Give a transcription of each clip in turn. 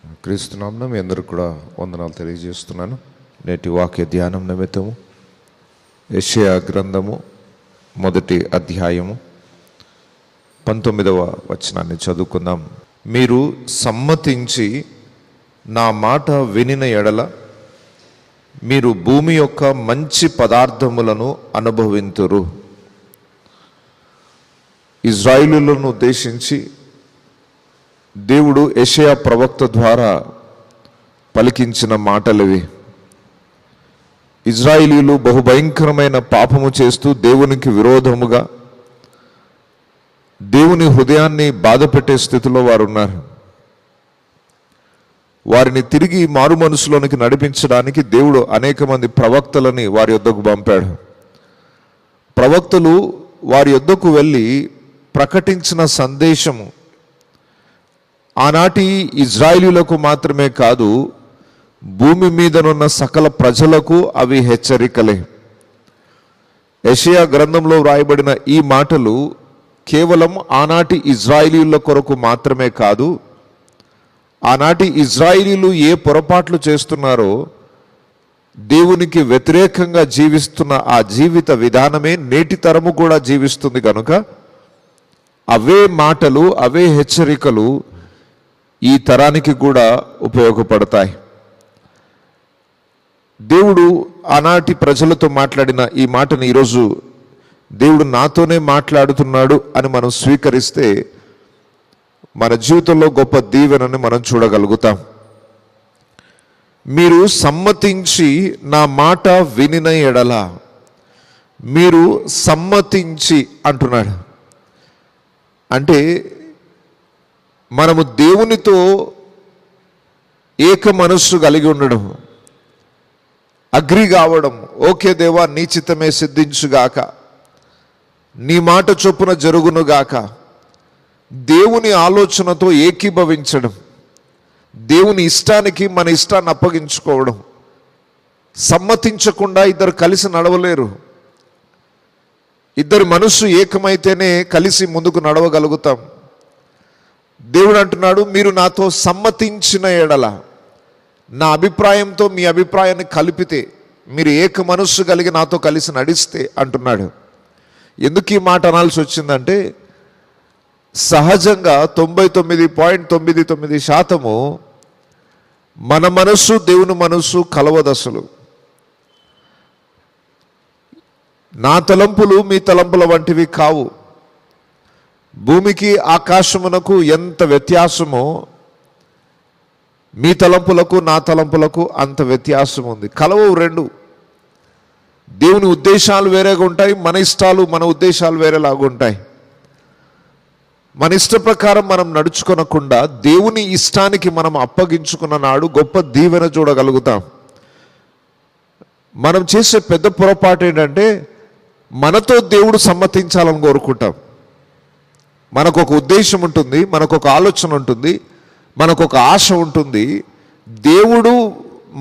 క్రీస్తునామమున మీ అందరూ కూడా వందనాలు తెలియజేస్తున్నాను. నేటి వాక్య ధ్యానం నిమిత్తము యెషయా గ్రంథము 1వ అధ్యాయము 19వ వచనాన్ని చదువుకుందాం. మీరు సమ్మతించి నా మాట వినిన ఎడల మీరు భూమి యొక్క మంచి పదార్థములను అనుభవింతురు. ఇజ్రాయేలులను ఉద్దేశించి దేవుడు యెషయా ప్రవక్త ద్వారా పలికించిన మాటలవి. ఇజ్రాయేలీలు బహుభయంకరమైన పాపము చేస్తూ దేవునికి విరోధముగా దేవుని హృదయాన్ని బాధపెట్టే స్థితిలో వారు ఉన్నారు. వారిని తిరిగి మారు మనసులోనికి నడిపించడానికి దేవుడు అనేక మంది ప్రవక్తలని వారి యొద్దకు పంపాడు. ప్రవక్తలు వారి యొద్దకు వెళ్ళి ప్రకటించిన సందేశము ఆనాటి ఇజ్రాయేలీయులకు మాత్రమే కాదు, భూమి మీదనున్న సకల ప్రజలకు అవి హెచ్చరికలే. యెషయా గ్రంథంలో వ్రాయబడిన ఈ మాటలు కేవలం ఆనాటి ఇజ్రాయేలీయుల కొరకు మాత్రమే కాదు, ఆనాటి ఇజ్రాయేలీయులు ఏ పొరపాట్లు చేస్తున్నారో దేవునికి వ్యతిరేకంగా జీవిస్తున్న ఆ జీవిత విధానమే నేటి తరము కూడా జీవిస్తుంది కనుక అవే మాటలు, అవే హెచ్చరికలు ఈ తరానికి కూడా ఉపయోగపడతాయి. దేవుడు ఆనాటి ప్రజలతో మాట్లాడిన ఈ మాటను ఈరోజు దేవుడు నాతోనే మాట్లాడుతున్నాడు అని మనం స్వీకరిస్తే మన జీవితంలో గొప్ప దీవెనని మనం చూడగలుగుతాం. మీరు సమ్మతించి నా మాట వినిన ఎడల, మీరు సమ్మతించి అంటున్నాడు. అంటే మనము దేవునితో ఏక మనస్సు కలిగి ఉండడం, అగ్రి కావడం, ఓకే దేవా నీ చిత్తమే సిద్ధించుగాక, నీ మాట చొప్పున జరుగునుగాక, దేవుని ఆలోచనతో ఏకీభవించడం, దేవుని ఇష్టానికి మన ఇష్టాన్ని అప్పగించుకోవడం. సమ్మతించకుండా ఇద్దరు కలిసి నడవలేరు. ఇద్దరి మనస్సు ఏకమైతేనే కలిసి ముందుకు నడవగలుగుతాం. దేవుడు అంటున్నాడు, మీరు నాతో సమ్మతించిన ఎడల, నా అభిప్రాయంతో మీ అభిప్రాయాన్ని కలిపితే, మీరు ఏక మనస్సు కలిగి నాతో కలిసి నడిస్తే అంటున్నాడు. ఎందుకు ఈ మాట అనాల్సి వచ్చిందంటే సహజంగా 99.99% మన మనస్సు దేవుని మనస్సు కలవదశలు. నా తలంపులు మీ తలంపుల వంటివి కావు. భూమికి ఆకాశమునకు ఎంత వ్యత్యాసమో మీ తలంపులకు నా తలంపులకు అంత వ్యత్యాసం ఉంది. కలవవు రెండు. దేవుని ఉద్దేశాలు వేరేగా ఉంటాయి, మన ఇష్టాలు మన ఉద్దేశాలు వేరేలాగా ఉంటాయి. మన ఇష్ట ప్రకారం మనం నడుచుకొనకుండా దేవుని ఇష్టానికి మనం అప్పగించుకున్న నాడు గొప్ప దీవెన చూడగలుగుతాం. మనం చేసే పెద్ద పొరపాటు ఏంటంటే మనతో దేవుడు సమ్మతించాలని కోరుకుంటాం. మనకు ఒక ఉద్దేశం ఉంటుంది, మనకు ఒక ఆలోచన ఉంటుంది, మనకు ఒక ఆశ ఉంటుంది. దేవుడు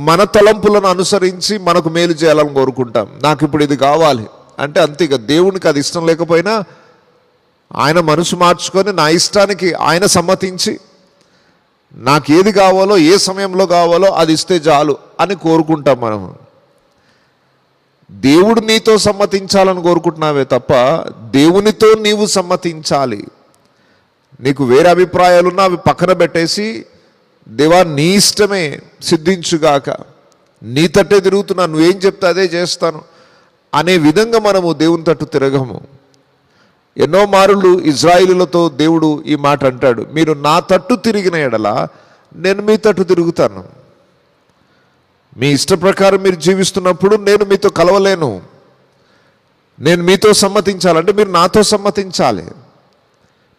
మన తలంపులను అనుసరించి మనకు మేలు చేయాలని కోరుకుంటాం. నాకు ఇప్పుడు ఇది కావాలి అంటే అంతే. ఇక దేవునికి అది ఇష్టం లేకపోయినా ఆయన మనసు మార్చుకొని నా ఇష్టానికి ఆయన సమ్మతించి నాకు ఏది కావాలో ఏ సమయంలో కావాలో అది ఇస్తే చాలు అని కోరుకుంటాం మనం. దేవుడు నీతో సమ్మతించాలని కోరుకుంటున్నావే తప్ప దేవునితో నీవు సమ్మతించాలి. నీకు వేరే అభిప్రాయాలున్నా అవి పక్కన పెట్టేసి, దేవా నీ ఇష్టమే సిద్ధించుగాక, నీ తట్టే తిరుగుతున్నా, నువ్వేం చెప్తే అదే చేస్తాను అనే విధంగా మనము దేవుని తట్టు తిరగము. ఎన్నో మారులు ఇజ్రాయేలులతో దేవుడు ఈ మాట అంటాడు, మీరు నా తట్టు తిరిగిన ఎడల నేను మీ తట్టు తిరుగుతాను. మీ ఇష్ట ప్రకారం మీరు జీవిస్తున్నప్పుడు నేను మీతో కలవలేను. నేను మీతో సమ్మతించాలంటే మీరు నాతో సమ్మతించాలి.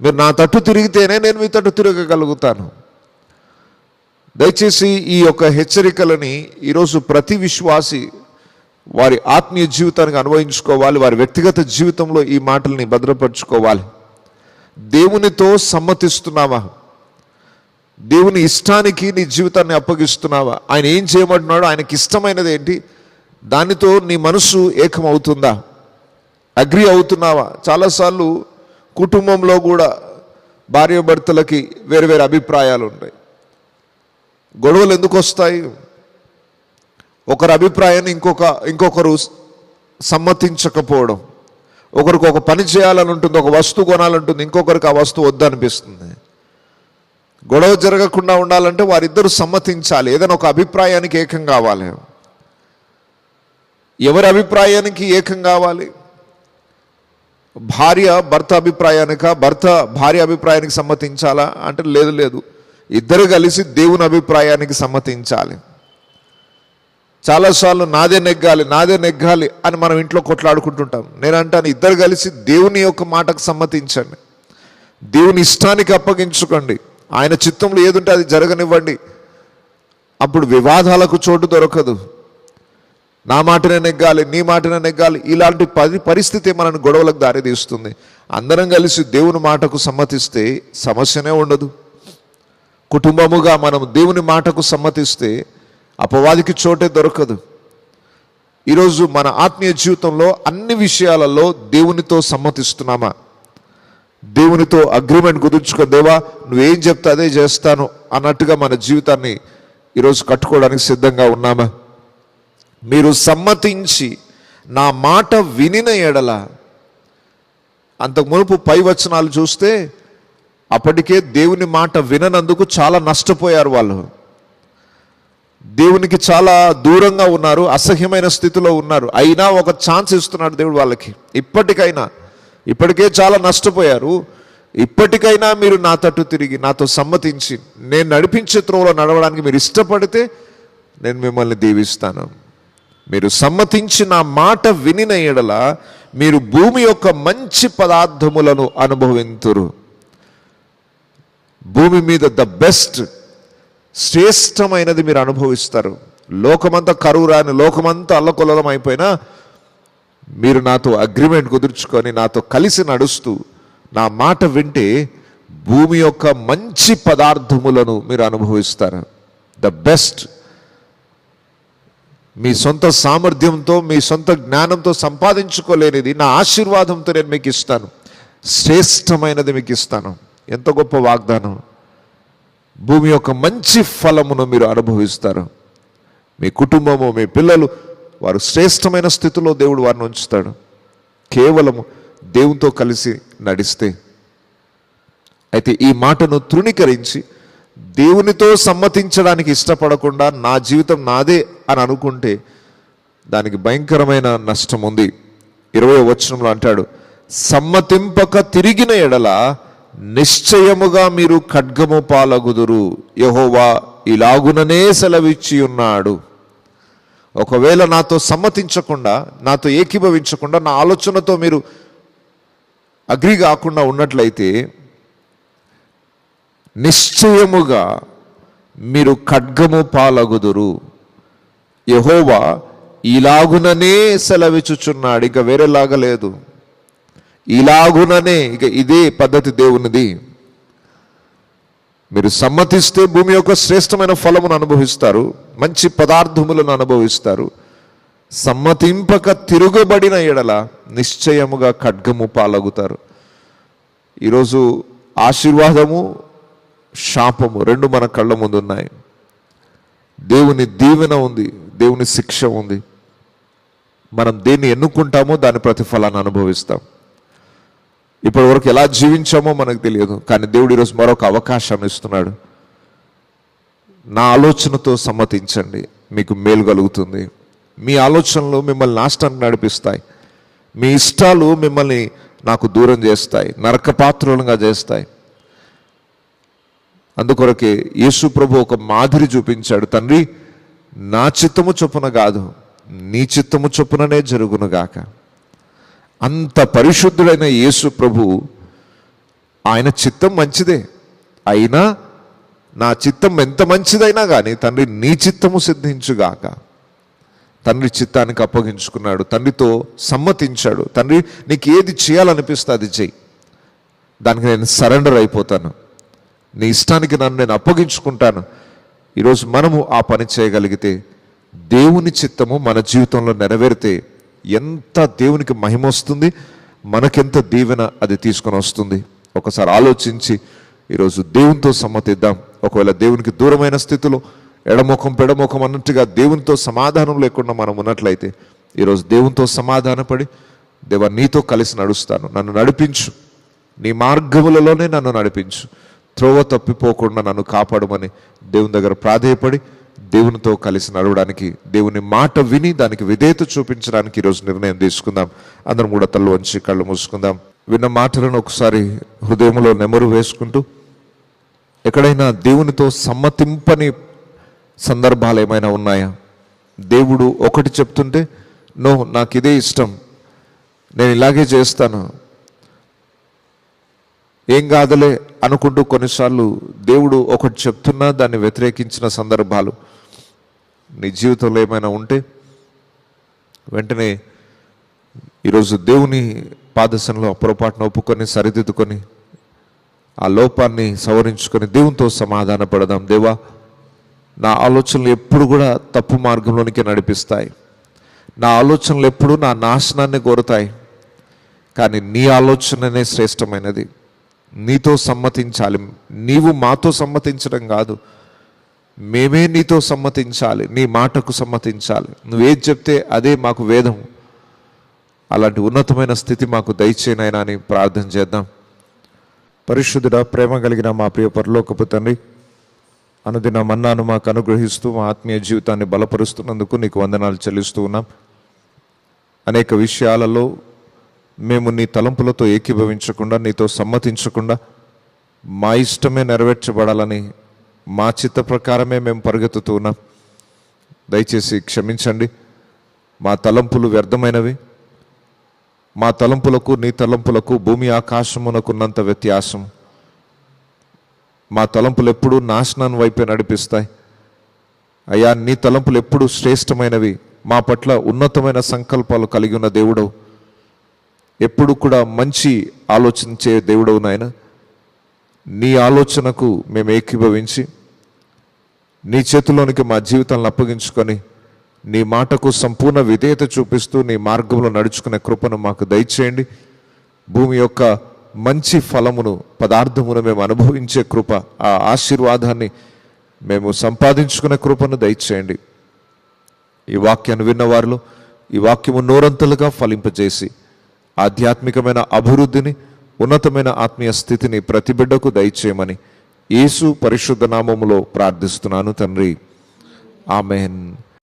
మీరు నా తట్టు తిరిగితేనే నేను మీ తట్టు తిరగగలుగుతాను. దయచేసి ఈ యొక్క హెచ్చరికలని ఈరోజు ప్రతి విశ్వాసి వారి ఆత్మీయ జీవితానికి అన్వయించుకోవాలి. వారి వ్యక్తిగత జీవితంలో ఈ మాటల్ని భద్రపరచుకోవాలి. దేవునితో సమ్మతిస్తున్నావా? దేవుని ఇష్టానికి నీ జీవితాన్ని అప్పగిస్తున్నావా? ఆయన ఏం చేయమంటున్నాడో, ఆయనకి ఇష్టమైనది ఏంటి, దానితో నీ మనసు ఏకమవుతుందా? అగ్రి అవుతున్నావా? చాలాసార్లు కుటుంబంలో కూడా భార్యాభర్తలకి వేరు వేరు అభిప్రాయాలు ఉంటాయి. గొడవలు ఎందుకు వస్తాయి? ఒకరి అభిప్రాయాన్ని ఇంకొకరు సమ్మతించకపోవడం. ఒకరికి ఒక పని చేయాలని ఉంటుంది, ఒక వస్తువు కొనాలంటుంది, ఇంకొకరికి ఆ వస్తువు వద్దనిపిస్తుంది. గొడవ జరగకుండా ఉండాలంటే వారిద్దరూ సమ్మతించాలి, ఏదైనా ఒక అభిప్రాయానికి ఏకం కావాలి. ఎవరి అభిప్రాయానికి ఏకం కావాలి? భార్య భర్త అభిప్రాయానిక, భర్త భార్య అభిప్రాయానికి సమ్మతించాలా అంటే లేదు, ఇద్దరు కలిసి దేవుని అభిప్రాయానికి సమ్మతించాలి. చాలాసార్లు నాదే నెగ్గాలి అని మనం ఇంట్లో కొట్లాడుకుంటుంటాం. నేను అంటాను, ఇద్దరు కలిసి దేవుని యొక్క మాటకు సమ్మతించండి, దేవుని ఇష్టానికి అప్పగించుకోండి, ఆయన చిత్తంలో ఏదుంటే అది జరగనివ్వండి. అప్పుడు వివాదాలకు చోటు దొరకదు. నా మాటనే నెగ్గాలి, నీ మాటనే నెగ్గాలి, ఇలాంటి పరిస్థితి మనల్ని గొడవలకు దారితీస్తుంది. అందరం కలిసి దేవుని మాటకు సమ్మతిస్తే సమస్యనే ఉండదు. కుటుంబముగా మనం దేవుని మాటకు సమ్మతిస్తే అపవాదికి చోటే దొరకదు. ఈరోజు మన ఆత్మీయ జీవితంలో అన్ని విషయాలలో దేవునితో సమ్మతిస్తున్నామా? దేవునితో అగ్రిమెంట్ కుదుర్చుకో, దేవా నువ్వేం చెప్తే అదే చేస్తాను అన్నట్టుగా మన జీవితాన్ని ఈరోజు కట్టుకోవడానికి సిద్ధంగా ఉన్నామా? మీరు సమ్మతించి నా మాట వినిన ఎడల, అంతకు మునుపు పై వచనాలు చూస్తే అప్పటికే దేవుని మాట విననందుకు చాలా నష్టపోయారు వాళ్ళు. దేవునికి చాలా దూరంగా ఉన్నారు, అసహ్యమైన స్థితిలో ఉన్నారు. అయినా ఒక ఛాన్స్ ఇస్తున్నాడు దేవుడు వాళ్ళకి. ఇప్పటికే చాలా నష్టపోయారు. ఇప్పటికైనా మీరు నా తట్టు తిరిగి నాతో సమ్మతించి నేను నడిపించే త్రోవలో నడవడానికి మీరు ఇష్టపడితే నేను మిమ్మల్ని దీవిస్తాను. మీరు సమ్మతించి నా మాట వినిన ఎడల మీరు భూమి యొక్క మంచి పదార్థములను అనుభవింతురు. భూమి మీద ద బెస్ట్, శ్రేష్టమైనది మీరు అనుభవిస్తారు. లోకమంతా కరువు రాని, లోకమంతా అల్లకొల్లలం అయిపోయినా మీరు నాతో అగ్రిమెంట్ కుదుర్చుకొని నాతో కలిసి నడుస్తూ నా మాట వింటే భూమి యొక్క మంచి పదార్థములను మీరు అనుభవిస్తారు. The best. మీ సొంత సామర్థ్యంతో, మీ సొంత జ్ఞానంతో సంపాదించుకోలేనిది నా ఆశీర్వాదంతో నేను మీకు ఇస్తాను. శ్రేష్టమైనది మీకు ఇస్తాను. ఎంత గొప్ప వాగ్దానం! భూమి యొక్క మంచి ఫలమును మీరు అనుభవిస్తారు. మీ కుటుంబము, మీ పిల్లలు, వారు శ్రేష్టమైన స్థితిలో దేవుడు వారిని ఉంచుతాడు, కేవలము దేవునితో కలిసి నడిస్తే. అయితే ఈ మాటను తృణీకరించి దేవునితో సమ్మతించడానికి ఇష్టపడకుండా నా జీవితం నాదే అని అనుకుంటే దానికి భయంకరమైన నష్టం ఉంది. 20వ వచనంలో అంటాడు, సమ్మతింపక తిరిగిన ఎడల నిశ్చయముగా మీరు ఖడ్గము పాలగుదురు, యెహోవా ఇలాగుననే సెలవిచ్చి ఉన్నాడు. ఒకవేళ నాతో సమ్మతించకుండా, నాతో ఏకీభవించకుండా, నా ఆలోచనతో మీరు అగ్రి కాకుండా ఉన్నట్లయితే నిశ్చయముగా మీరు ఖడ్గము పాలగుదురు. యెహోవా ఇలాగుననే సెలవిచ్చుచున్నాడు. ఇక వేరేలాగా లేదు, ఇలాగుననే. ఇక ఇదే పద్ధతి దేవునిది. మీరు సమ్మతిస్తే భూమి యొక్క శ్రేష్టమైన ఫలమును అనుభవిస్తారు, మంచి పదార్థములను అనుభవిస్తారు. సమ్మతింపక తిరుగుబడిన ఎడల నిశ్చయముగా ఖడ్గము పాలగుతారు. ఈరోజు ఆశీర్వాదము, శాపము రెండు మన కళ్ళ ముందు ఉన్నాయి. దేవుని దీవెన ఉంది, దేవుని శిక్ష ఉంది. మనం దేన్ని ఎన్నుకుంటామో దాని ప్రతిఫలాన్ని అనుభవిస్తాం. ఇప్పటి వరకు ఎలా జీవించామో మనకు తెలియదు, కానీ దేవుడు ఈరోజు మరొక అవకాశం ఇస్తున్నాడు. నా ఆలోచనతో సమ్మతించండి, మీకు మేలు కలుగుతుంది. మీ ఆలోచనలు మిమ్మల్ని నాశనానికి నడిపిస్తాయి. మీ ఇష్టాలు మిమ్మల్ని నాకు దూరం చేస్తాయి, నరకపాత్రులుగా చేస్తాయి. అందుకొరకే యేసు ప్రభు ఒక మాదిరి చూపించాడు. తండ్రి, నా చిత్తము చొప్పున కాదు, నీ చిత్తము చొప్పుననే జరుగునుగాక. అంత పరిశుద్ధుడైన యేసు ప్రభు, ఆయన చిత్తం మంచిదే, అయినా నా చిత్తం ఎంత మంచిదైనా కానీ తండ్రి నీ చిత్తము సిద్ధించుగాక. తండ్రి చిత్తానికి అప్పగించుకున్నాడు, తండ్రితో సమ్మతించాడు. తండ్రి, నీకు ఏది చేయాలనిపిస్తే అది చెయ్యి, దానికి నేను సరెండర్ అయిపోతాను, నీ ఇష్టానికి నన్ను నేను అప్పగించుకుంటాను. ఈరోజు మనము ఆ పని చేయగలిగితే, దేవుని చిత్తము మన జీవితంలో నెరవేరితే ఎంత దేవునికి మహిమ వస్తుంది, మనకెంత దీవెన అది తీసుకొని వస్తుంది. ఒకసారి ఆలోచించి ఈరోజు దేవునితో సమ్మతిద్దాం. ఒకవేళ దేవునికి దూరమైన స్థితిలో ఎడముఖం పెడముఖం అన్నట్టుగా దేవునితో సమాధానం లేకుండా మనం ఉన్నట్లయితే ఈరోజు దేవునితో సమాధానపడి, దేవా నీతో కలిసి నడుస్తాను, నన్ను నడిపించు, నీ మార్గములలోనే నన్ను నడిపించు, త్రోవ తప్పిపోకుండా నన్ను కాపాడమని దేవుని దగ్గర ప్రాధేయపడి దేవునితో కలిసి నడవడానికి, దేవుని మాట విని దానికి విధేయత చూపించడానికి ఈరోజు నిర్ణయం తీసుకుందాం. అందరం కూడా తల్లు వంచి కళ్ళు మూసుకుందాం. విన్న మాటలను ఒకసారి హృదయంలో నెమరు వేసుకుంటూ, ఎక్కడైనా దేవునితో సమ్మతింపని సందర్భాలు ఏమైనా ఉన్నాయా? దేవుడు ఒకటి చెప్తుంటే నో, నాకు ఇదే ఇష్టం, నేను ఇలాగే చేస్తాను, ఏం కాదులే అనుకుంటూ కొన్నిసార్లు దేవుడు ఒకటి చెప్తున్నా దాన్ని వ్యతిరేకించిన సందర్భాలు నీ జీవితంలో ఏమైనా ఉంటే వెంటనే ఈరోజు దేవుని పాదశంలో పొరపాటున ఒప్పుకొని సరిదిద్దుకొని ఆ లోపాన్ని సవరించుకొని దేవునితో సమాధాన పడదాం. దేవా, నా ఆలోచనలు ఎప్పుడు కూడా తప్పు మార్గంలోనికి నడిపిస్తాయి, నా ఆలోచనలు ఎప్పుడు నా నాశనాన్ని కోరుతాయి, కానీ నీ ఆలోచననే శ్రేష్టమైనది. నీతో సమ్మతించాలి, నీవు మాతో సమ్మతించడం కాదు, మేమే నీతో సమ్మతించాలి, నీ మాటకు సమ్మతించాలి, నువ్వేది చెప్తే అదే మాకు వేదం. అలాంటి ఉన్నతమైన స్థితి మాకు దయచేయనైనా అని ప్రార్థన చేద్దాం. పరిశుద్ధుడా, ప్రేమ కలిగిన మా ప్రియ పరలోకపు తండ్రి, అనుదిన మన్నాను మాకు అనుగ్రహిస్తూ మా ఆత్మీయ జీవితాన్ని బలపరుస్తున్నందుకు నీకు వందనాలు చెల్లిస్తూ ఉన్నాం. అనేక విషయాలలో మేము నీ తలంపులతో ఏకీభవించకుండా, నీతో సమ్మతించకుండా మా ఇష్టమే నెరవేర్చబడాలని మా చిత్త ప్రకారమే మేము పరిగెత్తుతూ ఉన్నాం. దయచేసి క్షమించండి. మా తలంపులు వ్యర్థమైనవి, మా తలంపులకు నీ తలంపులకు భూమి ఆకాశమునకున్నంత వ్యత్యాసం. మా తలంపులు ఎప్పుడూ నాశనాన్ని వైపే నడిపిస్తాయి. అయ్యా, నీ తలంపులు ఎప్పుడు శ్రేష్టమైనవి, మా పట్ల ఉన్నతమైన సంకల్పాలు కలిగి ఉన్న దేవుడవు, ఎప్పుడు కూడా మంచి ఆలోచించే దేవుడవు నాయన. నీ ఆలోచనకు మేము ఏకీభవించి నీ చేతిలోనికి మా జీవితాలను అప్పగించుకొని నీ మాటకు సంపూర్ణ విధేయత చూపిస్తూ నీ మార్గంలో నడుచుకునే కృపను మాకు దయచేయండి. భూమి యొక్క మంచి ఫలమును, పదార్థమును మేము అనుభవించే కృప, ఆ ఆశీర్వాదాన్ని మేము సంపాదించుకునే కృపను దయచేయండి. ఈ వాక్యాన్ని విన్న వారిలో ఈ వాక్యము నూరంతలుగా ఫలింపజేసి ఆధ్యాత్మికమైన అభివృద్ధిని, ఉన్నతమైన ఆత్మీయ స్థితిని ప్రతి బిడ్డకు దయచేయమని యేసు పరిశుద్ధ నామములో ప్రార్థిస్తున్నాను తండ్రి. ఆమెన్.